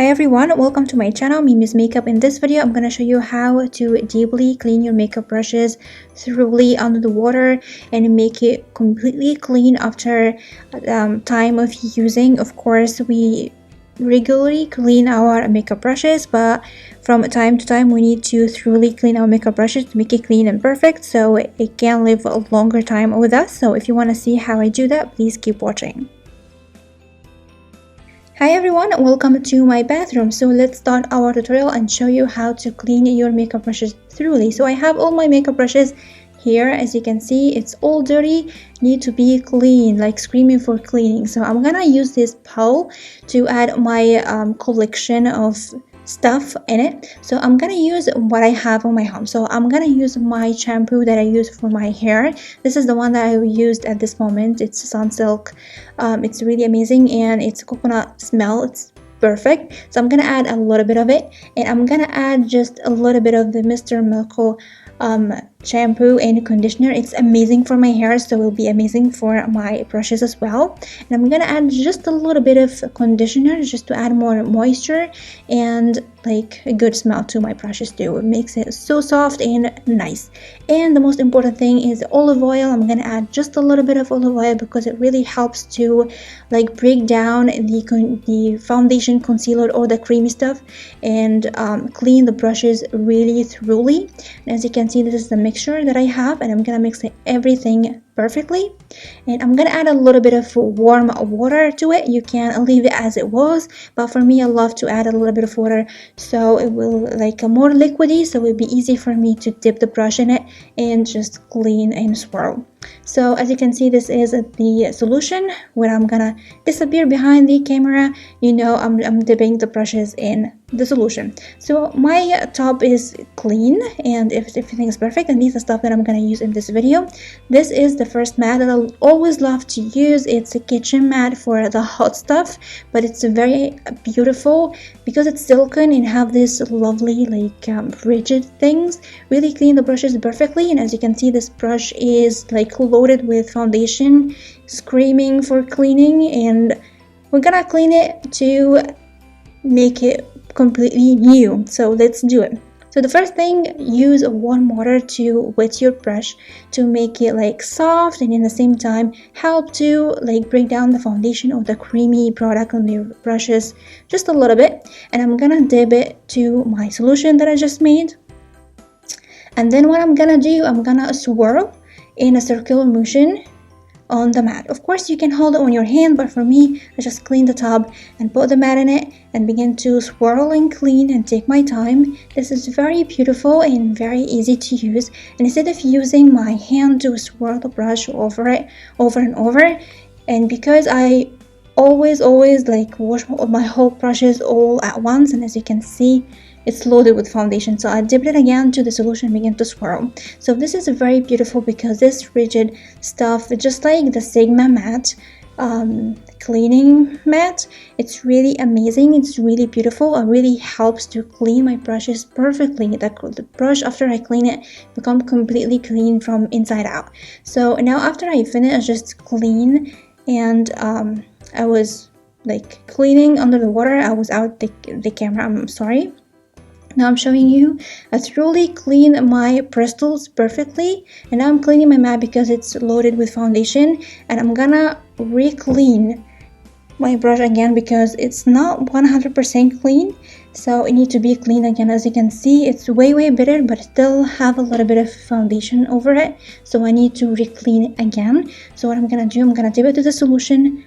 Hi everyone, welcome to my channel, Mimi's Makeup. In this video, I'm going to show you how to deeply clean your makeup brushes thoroughly under the water and make it completely clean after time of using. Of course, we regularly clean our makeup brushes, but from time to time we need to thoroughly clean our makeup brushes to make it clean and perfect so it can live a longer time with us. So if you want to see how I do that, please keep watching. Hi everyone, welcome to my bathroom. So let's start our tutorial and show you how to clean your makeup brushes thoroughly. So I have all my makeup brushes here. As you can see, it's all dirty, need to be clean, like screaming for cleaning. So I'm gonna use this bowl to add my collection of stuff in it. So I'm gonna use what I have on my home. So I'm gonna use my shampoo that I use for my hair. This is the one that I used at this moment. It's Sunsilk. It's really amazing and it's coconut smell. It's perfect. So I'm gonna add a little bit of it, and I'm gonna add just a little bit of the Mr. Miracle shampoo and conditioner. It's amazing for my hair, so it will be amazing for my brushes as well. And I'm gonna add just a little bit of conditioner just to add more moisture and like a good smell to my brushes too. It makes it so soft and nice. And the most important thing is olive oil. I'm gonna add just a little bit of olive oil because it really helps to like break down the foundation, concealer, or the creamy stuff and clean the brushes really thoroughly. And as you can see, this is the mixture that I have, and I'm gonna mix everything perfectly. And I'm gonna add a little bit of warm water to it. You can leave it as it was, but for me, I love to add a little bit of water so it will like more liquidy, so it will be easy for me to dip the brush in it and just clean and swirl. So as you can see, this is the solution where I'm gonna disappear behind the camera. You know, I'm dipping the brushes in the solution. So my top is clean and if everything is perfect, and these are stuff that I'm gonna use in this video. This is the first mat that I'll always love to use. It's a kitchen mat for the hot stuff, but it's very beautiful because it's silicone and have this lovely like rigid things. Really clean the brushes perfectly. And as you can see, this brush is like loaded with foundation, screaming for cleaning, and we're gonna clean it to make it completely new. So let's do it. So the first thing, use warm water to wet your brush to make it like soft and in the same time help to like break down the foundation or the creamy product on your brushes just a little bit. And I'm gonna dip it to my solution that I just made. And then what I'm gonna do, I'm gonna swirl in a circular motion on the mat. Of course, you can hold it on your hand, but for me, I just clean the tub and put the mat in it and begin to swirl and clean and take my time. This is very beautiful and very easy to use. And instead of using my hand to swirl the brush over it over and over, and because I always like wash my whole brushes all at once, and as you can see, it's loaded with foundation, so I dipped it again to the solution and begin to swirl. So this is very beautiful because this rigid stuff, just like the Sigma matte cleaning mat, it's really amazing. It's really beautiful. It really helps to clean my brushes perfectly. The brush, after I clean it, become completely clean from inside out. So now after I finish, I just clean, and I was like cleaning under the water. I was out the camera, I'm sorry. Now I'm showing you I thoroughly clean my bristles perfectly, and now I'm cleaning my mat because it's loaded with foundation, and I'm gonna re-clean my brush again because it's not 100% clean, so it needs to be clean again. As you can see, it's way better, but still have a little bit of foundation over it, so I need to re-clean it again. So what I'm gonna do, I'm gonna dip it to the solution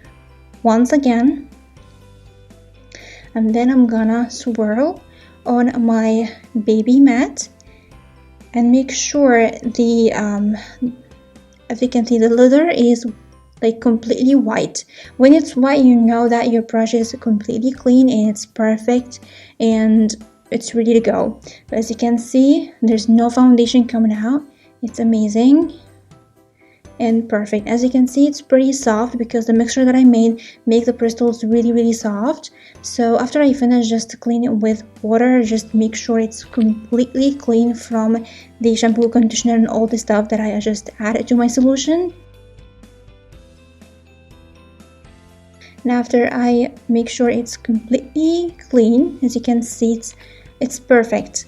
once again, and then I'm gonna swirl on my baby mat and make sure the as you can see, the leather is like completely white. When it's white, you know that your brush is completely clean and it's perfect and it's ready to go. But as you can see, there's no foundation coming out. It's amazing and perfect. As you can see, it's pretty soft because the mixture that I made make the bristles really soft. So after I finish, just clean it with water. Just make sure it's completely clean from the shampoo, conditioner, and all the stuff that I just added to my solution. And after I make sure it's completely clean, as you can see, it's perfect.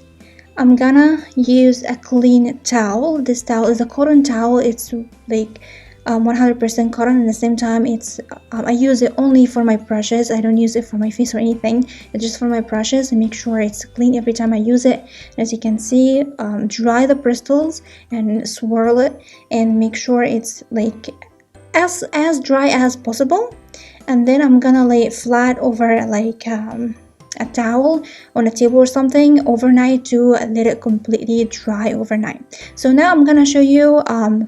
I'm gonna use a clean towel. This towel is a cotton towel. It's like 100% cotton. At the same time, it's I use it only for my brushes. I don't use it for my face or anything. It's just for my brushes, and make sure it's clean every time I use it. And as you can see, dry the bristles and swirl it, and make sure it's like as dry as possible. And then I'm gonna lay it flat over like a towel on a table or something overnight to let it completely dry overnight. So now I'm gonna show you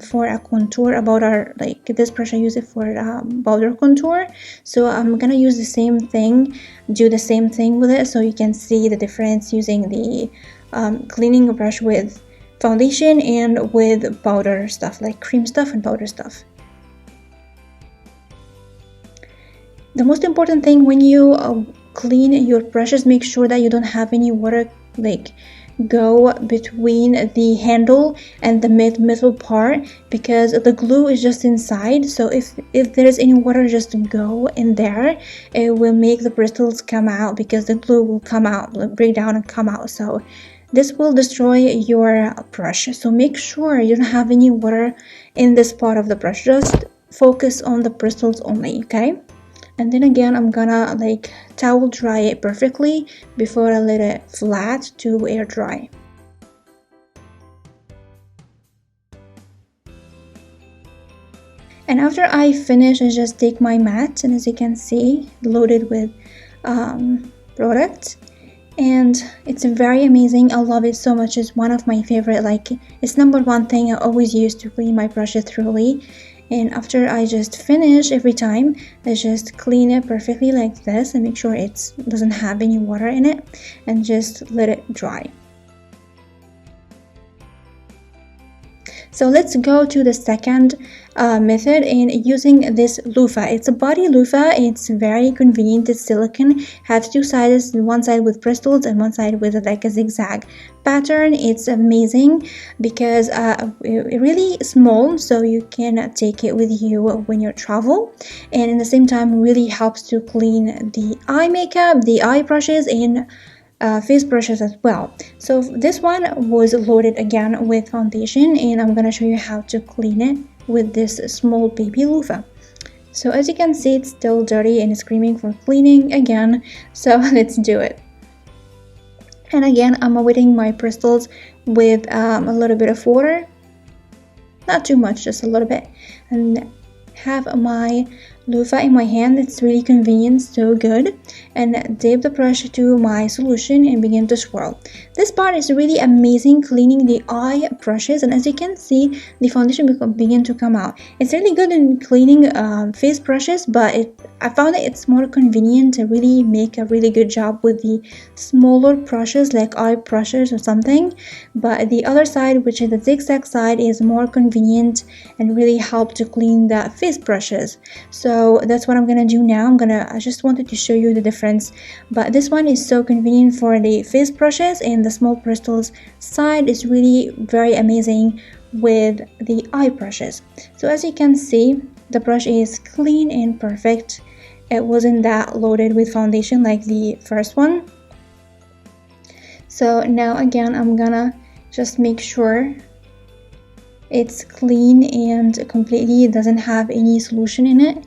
for a contour about our, like this brush I use it for powder contour. So I'm gonna use the same thing, do the same thing with it, so you can see the difference using the cleaning brush with foundation and with powder stuff, like cream stuff and powder stuff. The most important thing when you clean your brushes, make sure that you don't have any water like go between the handle and the middle part, because the glue is just inside. So if there's any water just go in there, it will make the bristles come out, because the glue will come out, break down and come out. So this will destroy your brush. So make sure you don't have any water in this part of the brush. Just focus on the bristles only, okay? And then again, I'm gonna like towel dry it perfectly before I let it flat to air dry. And after I finish, I just take my mat, and as you can see, loaded with product, and it's very amazing. I love it so much. It's one of my favorite, like it's #1 thing I always use to clean my brushes thoroughly. And after I just finish, every time I just clean it perfectly like this and make sure it doesn't have any water in it, and just let it dry. So let's go to the second method in using this loofah. It's a body loofah. It's very convenient. It's silicone, has two sides, one side with bristles and one side with like a zigzag pattern. It's amazing because it's really small, so you can take it with you when you travel, and at the same time really helps to clean the eye makeup, the eye brushes, and face brushes as well. So this one was loaded again with foundation, and I'm gonna show you how to clean it with this small baby loofah. So as you can see, it's still dirty and screaming for cleaning again, so let's do it. And again, I'm wetting my bristles with a little bit of water, not too much, just a little bit, and have my loofah in my hand. It's really convenient, so good. And dip the brush to my solution and begin to swirl. This part is really amazing cleaning the eye brushes, and as you can see, the foundation begin to come out. It's really good in cleaning face brushes, but I found that it's more convenient to really make a really good job with the smaller brushes like eye brushes or something. But the other side, which is the zigzag side, is more convenient and really help to clean the face brushes. So that's what I'm gonna do now. I just wanted to show you the difference, but this one is so convenient for the face brushes, and the small bristles side is really very amazing with the eye brushes. So as you can see, the brush is clean and perfect. It wasn't that loaded with foundation like the first one. So now again, I'm gonna just make sure it's clean and completely doesn't have any solution in it.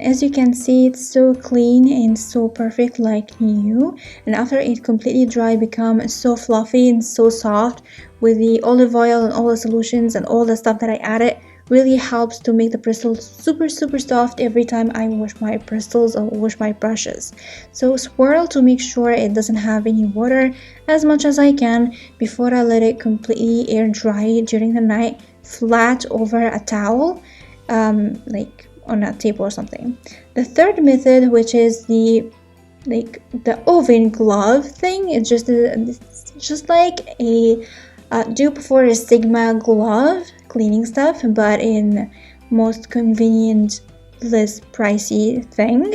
As you can see, it's so clean and so perfect like new, and after it completely dry, become so fluffy and so soft with the olive oil and all the solutions and all the stuff that I added. Really helps to make the bristles super soft every time I wash my bristles or wash my brushes. So swirl to make sure it doesn't have any water as much as I can before I let it completely air dry during the night, flat over a towel, like on a table or something. The third method, which is the oven glove thing, it's just like a dupe for a Sigma glove cleaning stuff, but in most convenient less pricey thing.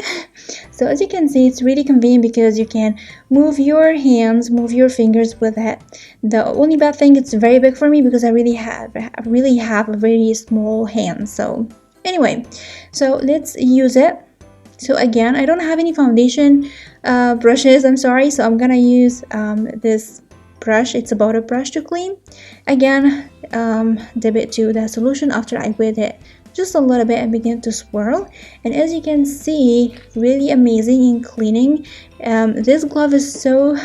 So as you can see, it's really convenient because you can move your hands, move your fingers with it. The only bad thing, it's very big for me because I really have a very small hand. So anyway, so let's use it. So again, I don't have any foundation brushes, I'm sorry, so I'm gonna use this brush. It's a butter brush to clean. Again, dip it to the solution after I wet it just a little bit and begin to swirl. And as you can see, really amazing in cleaning. This glove is so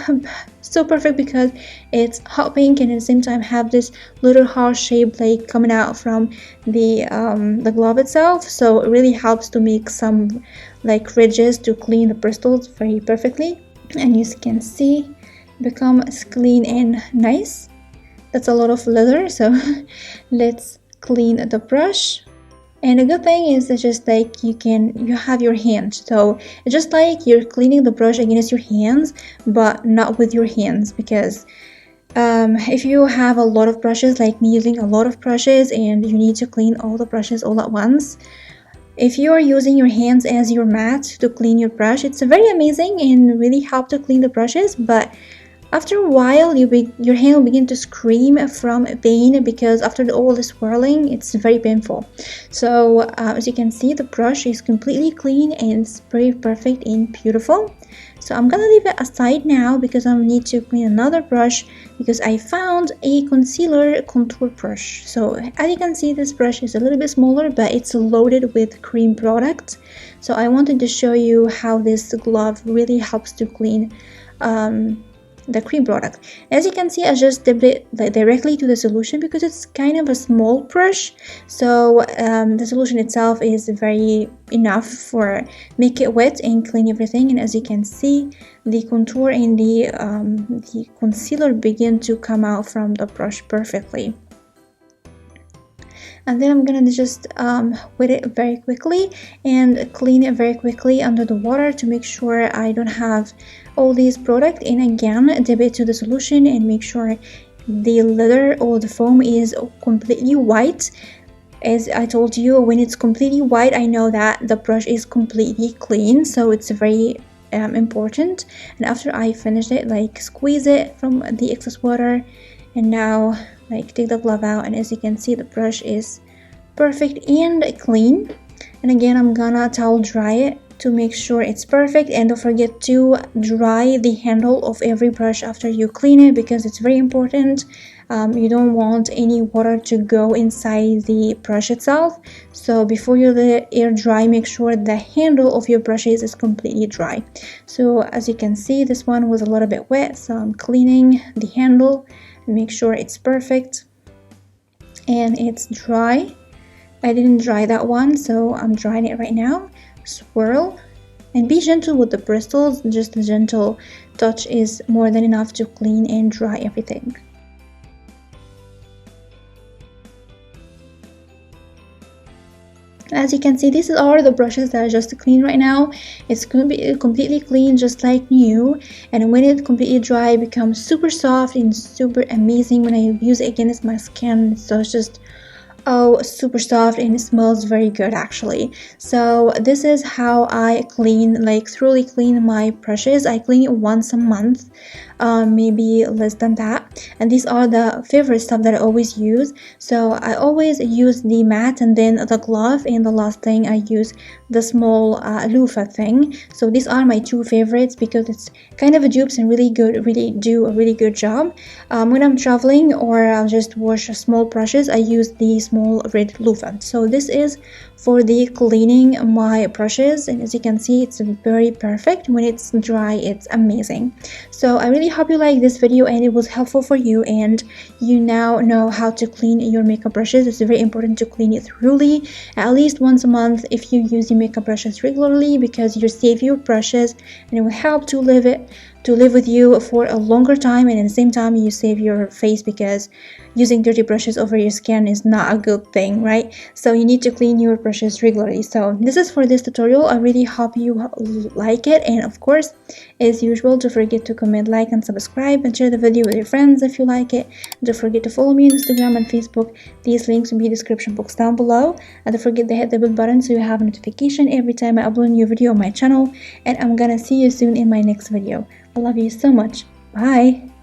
perfect because it's hot pink and at the same time have this little heart shape like coming out from the glove itself. So it really helps to make some like ridges to clean the bristles very perfectly. And you can see, become clean and nice. That's a lot of leather, so let's clean the brush. And the good thing is that just like you have your hand, so it's just like you're cleaning the brush against your hands, but not with your hands, because if you have a lot of brushes, like me using a lot of brushes, and you need to clean all the brushes all at once, if you are using your hands as your mat to clean your brush, it's very amazing and really help to clean the brushes. But after a while, your hand will begin to scream from pain because after all the swirling, it's very painful. So as you can see, the brush is completely clean and it's very perfect and beautiful. So I'm gonna leave it aside now because I need to clean another brush because I found a contour brush. So as you can see, this brush is a little bit smaller, but it's loaded with cream product. So I wanted to show you how this glove really helps to clean the cream product. As you can see, I just dipped it directly to the solution because it's kind of a small brush, so the solution itself is very enough for make it wet and clean everything. And as you can see, the contour and the concealer begin to come out from the brush perfectly. And then I'm gonna just wet it very quickly and clean it very quickly under the water to make sure I don't have all these product. And again, dip it to the solution and make sure the leather or the foam is completely white. As I told you, when it's completely white, I know that the brush is completely clean, so it's very important. And after I finished it, like squeeze it from the excess water, and now like take the glove out, and as you can see, the brush is perfect and clean. And again, I'm gonna towel dry it to make sure it's perfect. And don't forget to dry the handle of every brush after you clean it because it's very important. You don't want any water to go inside the brush itself, so before you let it air dry, make sure the handle of your brushes is completely dry. So as you can see, this one was a little bit wet, so I'm cleaning the handle and make sure it's perfect and it's dry. I didn't dry that one, so I'm drying it right now. Swirl and be gentle with the bristles. Just a gentle touch is more than enough to clean and dry everything. As you can see, these are the brushes that I just cleaned right now. It's going to be completely clean, just like new. And when it's completely dry, it becomes super soft and super amazing when I use it against my skin. So it's just super soft and it smells very good actually. So this is how I clean, like thoroughly clean my brushes. I clean it once a month, maybe less than that. And these are the favorite stuff that I always use. So I always use the mat and then the glove, and the last thing I use the small loofah thing. So these are my two favorites because it's kind of a dupes and really do a really good job. When I'm traveling or I'll just wash small brushes, I use the small red loofah. So this is for the cleaning my brushes, and as you can see, it's very perfect. When it's dry, it's amazing. So I really hope you like this video and it was helpful for you, and you now know how to clean your makeup brushes. It's very important to clean it thoroughly at least once a month if you use your makeup brushes regularly, because you save your brushes and it will help to leave it to live with you for a longer time, and at the same time you save your face, because using dirty brushes over your skin is not a good thing, right? So you need to clean your brushes regularly. So this is for this tutorial. I really hope you like it, and of course, as usual, don't forget to comment, like, and subscribe, and share the video with your friends if you like it. Don't forget to follow me on Instagram and Facebook. These links will be in the description box down below, and don't forget to hit the bell button so you have a notification every time I upload a new video on my channel. And I'm gonna see you soon in my next video. I love you so much. Bye.